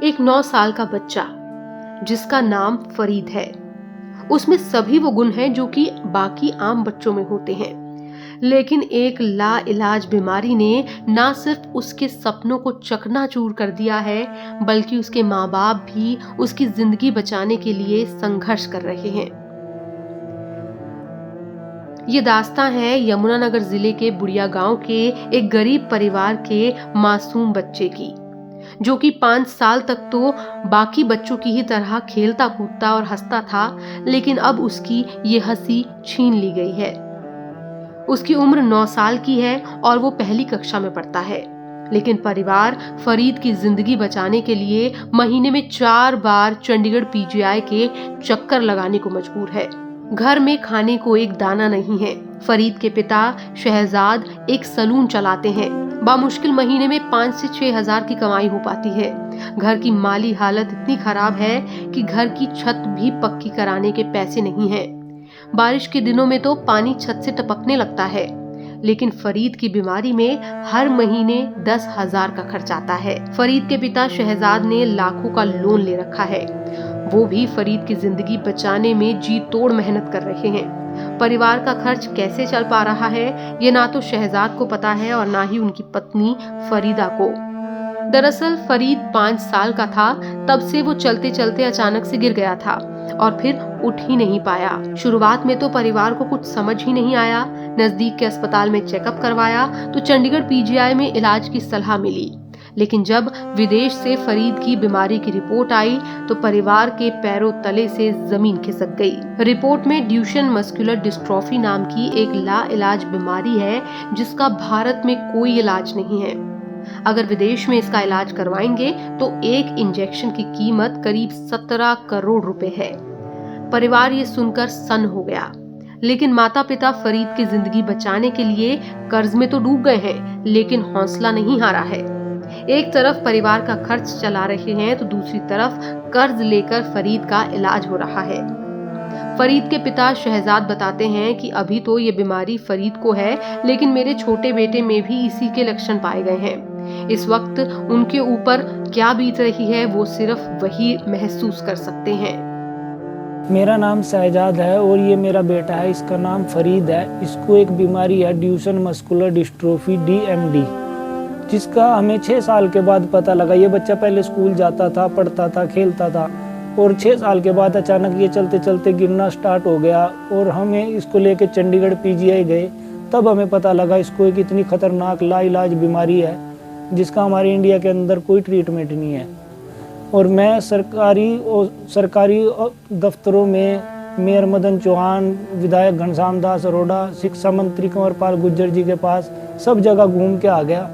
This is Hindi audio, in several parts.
एक 9 साल का बच्चा जिसका नाम फरीद है। उसमें सभी वो गुण हैं जो कि बाकी आम बच्चों में होते हैं, लेकिन एक लाइलाज बीमारी ने ना सिर्फ उसके सपनों को चकनाचूर कर दिया है, बल्कि उसके माँ बाप भी उसकी जिंदगी बचाने के लिए संघर्ष कर रहे हैं। ये दास्तां है यमुनानगर जिले के बुढ़िया गांव के एक गरीब परिवार के मासूम बच्चे की, जो कि 5 साल तक तो बाकी बच्चों की ही तरह खेलता कूदता और हंसता था, लेकिन अब उसकी ये हंसी छीन ली गई है। उसकी उम्र 9 साल की है और वो पहली कक्षा में पढ़ता है, लेकिन परिवार फरीद की जिंदगी बचाने के लिए महीने में 4 बार चंडीगढ़ पीजीआई के चक्कर लगाने को मजबूर है। घर में खाने को एक दाना नहीं है। फरीद के पिता शहजाद एक सलून चलाते हैं। बामुश्किल महीने में 5 से 6 हजार की कमाई हो पाती है। घर की माली हालत इतनी खराब है कि घर की छत भी पक्की कराने के पैसे नहीं हैं। बारिश के दिनों में तो पानी छत से टपकने लगता है, लेकिन फरीद की बीमारी में हर महीने 10,000 का खर्च आता है। फरीद के पिता शहजाद ने लाखों का लोन ले रखा है। वो भी फरीद की जिंदगी बचाने में जी तोड़ मेहनत कर रहे हैं। परिवार का खर्च कैसे चल पा रहा है, ये ना तो शहजाद को पता है और ना ही उनकी पत्नी फरीदा को। दरअसल फरीद 5 साल का था, तब से वो चलते चलते अचानक से गिर गया था और फिर उठ ही नहीं पाया। शुरुआत में तो परिवार को कुछ समझ ही नहीं आया। नजदीक के अस्पताल में चेकअप करवाया तो चंडीगढ़ पीजीआई में इलाज की सलाह मिली, लेकिन जब विदेश से फरीद की बीमारी की रिपोर्ट आई तो परिवार के पैरों तले से जमीन खिसक गई। रिपोर्ट में ड्यूशेन मस्कुलर डिस्ट्रॉफी नाम की एक लाइलाज बीमारी है, जिसका भारत में कोई इलाज नहीं है। अगर विदेश में इसका इलाज करवाएंगे तो एक इंजेक्शन की कीमत करीब 17 करोड़ रुपए है। परिवार ये सुनकर सन्न हो गया, लेकिन माता पिता फरीद की जिंदगी बचाने के लिए कर्ज में तो डूब गए हैं, लेकिन हौसला नहीं हारा है। एक तरफ परिवार का खर्च चला रहे हैं तो दूसरी तरफ कर्ज लेकर फरीद का इलाज हो रहा है। फरीद के पिता शहजाद बताते हैं कि अभी तो ये बीमारी फरीद को है, लेकिन मेरे छोटे बेटे में भी इसी के लक्षण पाए गए हैं। इस वक्त उनके ऊपर क्या बीत रही है वो सिर्फ वही महसूस कर सकते हैं। मेरा नाम शहजाद है और ये मेरा बेटा है, इसका नाम फरीद है। इसको एक बीमारी है ड्यूशेन मस्कुलर डिस्ट्रोफी DMD, जिसका हमें 6 साल के बाद पता लगा। ये बच्चा पहले स्कूल जाता था, पढ़ता था, खेलता था और 6 साल के बाद अचानक ये चलते चलते गिरना स्टार्ट हो गया और हमें इसको लेके चंडीगढ़ पीजीआई गए। तब हमें पता लगा इसको एक इतनी खतरनाक लाइलाज बीमारी है जिसका हमारे इंडिया के अंदर कोई ट्रीटमेंट नहीं है। और मैं सरकारी दफ्तरों में मेयर मदन चौहान, विधायक घनश्याम दास अरोड़ा, शिक्षा मंत्री कंवरपाल गुर्जर जी के पास सब जगह घूम के आ गया।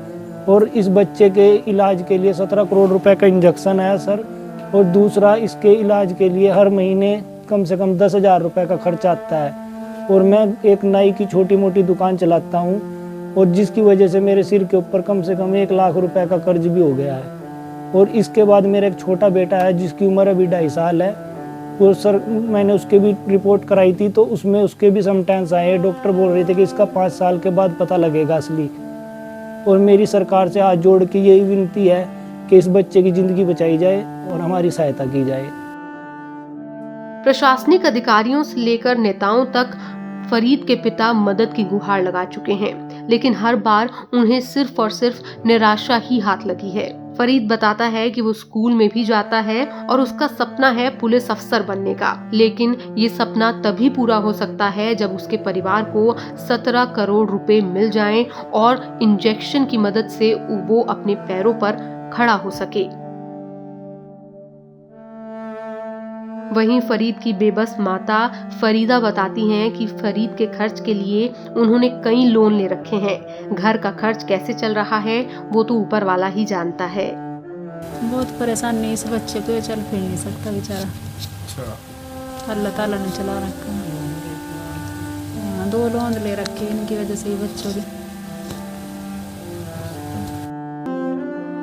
और इस बच्चे के इलाज के लिए 17 करोड़ रुपए का इंजेक्शन है सर, और दूसरा इसके इलाज के लिए हर महीने कम से कम 10,000 रुपए का खर्च आता है। और मैं एक नाई की छोटी मोटी दुकान चलाता हूँ और जिसकी वजह से मेरे सिर के ऊपर कम से कम 1 लाख रुपए का कर्ज भी हो गया है। और इसके बाद मेरा एक छोटा बेटा है जिसकी उम्र अभी 2.5 साल है। और सर मैंने उसके भी रिपोर्ट कराई थी तो उसमें उसके भी समटाइम्स आए। डॉक्टर बोल रहे थे कि इसका 5 साल के बाद पता लगेगा असली। और मेरी सरकार से हाथ जोड़ के यही विनती है कि इस बच्चे की जिंदगी बचाई जाए और हमारी सहायता की जाए। प्रशासनिक अधिकारियों से लेकर नेताओं तक फरीद के पिता मदद की गुहार लगा चुके हैं, लेकिन हर बार उन्हें सिर्फ और सिर्फ निराशा ही हाथ लगी है। फरीद बताता है कि वो स्कूल में भी जाता है और उसका सपना है पुलिस अफसर बनने का, लेकिन ये सपना तभी पूरा हो सकता है जब उसके परिवार को 17 करोड़ रुपए मिल जाएं और इंजेक्शन की मदद से वो अपने पैरों पर खड़ा हो सके। वहीं फरीद की बेबस माता फरीदा बताती हैं कि फरीद के खर्च के लिए उन्होंने कई लोन ले रखे हैं। घर का खर्च कैसे चल रहा है वो तो ऊपर वाला ही जानता है। बहुत परेशान नहीं, इस बच्चे को चल फिर नहीं सकता बेचारा। अल्लाह ताला ने चला रखा है। 2 लोन ले रखे इनकी वजह से ही बच्चों की।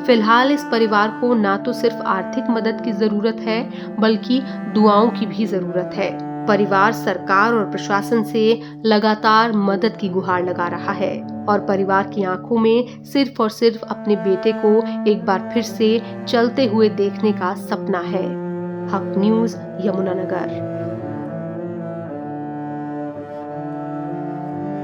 फिलहाल इस परिवार को ना तो सिर्फ आर्थिक मदद की जरूरत है, बल्कि दुआओं की भी जरूरत है। परिवार सरकार और प्रशासन से लगातार मदद की गुहार लगा रहा है। और परिवार की आंखों में सिर्फ और सिर्फ अपने बेटे को एक बार फिर से चलते हुए देखने का सपना है। हक न्यूज़, यमुनानगर।